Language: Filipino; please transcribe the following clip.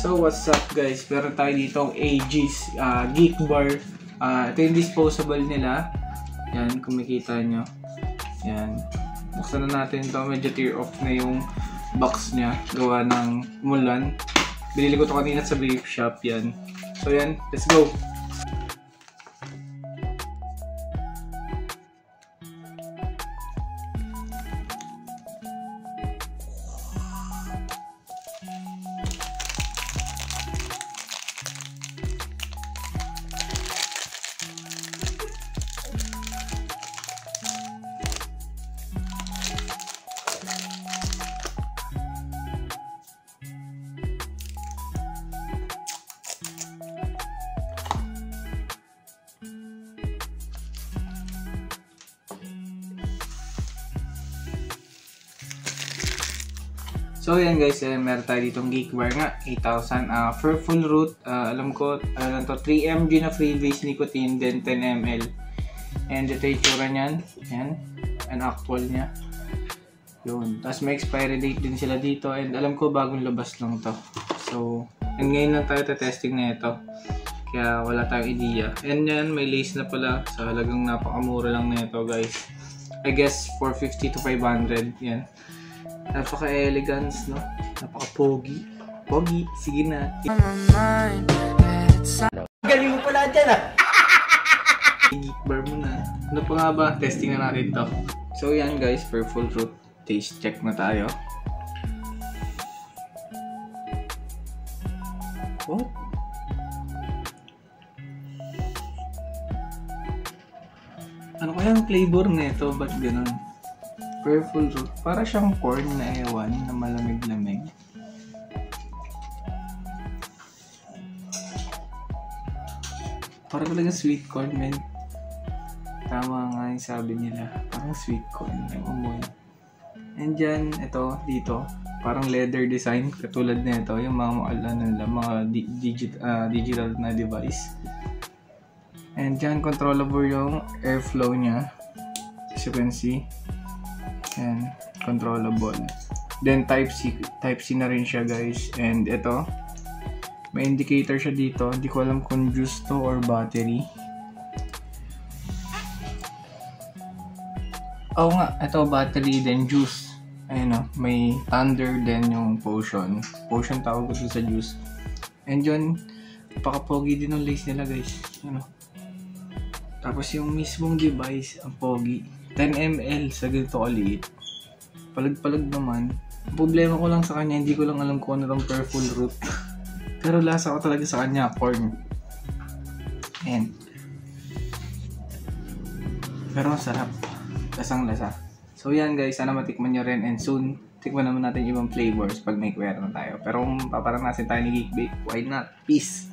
So what's up guys, meron tayo ditong AG's Geek Bar. Ito yung disposable nila. Yan, kung makita nyo. Yan, buksan na natin ito. Medyo tear off na yung box nya, gawa ng mulan. Binili ko ito kanina sa vape shop. Yan, so yan, let's go. So yan guys, meron tayo ditong Geek Bar nga, 8,000 for full root. Alam ko, to 3 mg na freebase nicotine, then 10 ml. And ito yung tsura nyan, yan, an actual nya. Yun, tapos may expiry date din sila dito, and alam ko bagong labas lang to. So, and ngayon lang tayo testing na ito, kaya wala tayong idea. And yan, may lace na pala, sa halagang napakamura lang na ito guys. I guess 450 to 500, yan. Napaka-elegance, no? Napaka-pogi. Pogi, sige na. Galing mo pala dyan, Geek Bar mo na. Ano pa nga ba? Testing na natin to. So yan guys, for full root taste check na tayo. What? Ano kaya ang flavor nito? Ba't ganun? Purple root. Para siyang corn na ewan na malamig-lamig. Para talaga sweet corn, men. Tama nga yung sabi nila. Parang sweet corn yung amoy. And dyan, ito, dito, parang leather design. Katulad na ito, yung mga digital na device. And dyan, controllable yung airflow niya. As you can see. And controllable. Then type C na rin siya guys. And ito, may indicator siya dito. Hindi ko alam kung juice to or battery. Oo nga, ito battery then juice. Ayun o, may thunder then yung potion. Potion tawag ko sa juice. And yun, napaka-pogi din ng lace nila guys. Ano? Tapos yung mismong device, ang pogi. 10 ml sa ganito kaliit. Palag-palag naman. Ang problema ko lang sa kanya, hindi ko lang alam kung ano lang purple root. Pero lasa ko talaga sa kanya, corn. Ayan. Pero masarap. Lasang-lasa. So yan guys, sana matikman nyo rin. And soon, tikman naman natin ibang flavors pag may kwera na tayo. Pero kung paparanasin tayo ni Geek Bake, why not? Peace!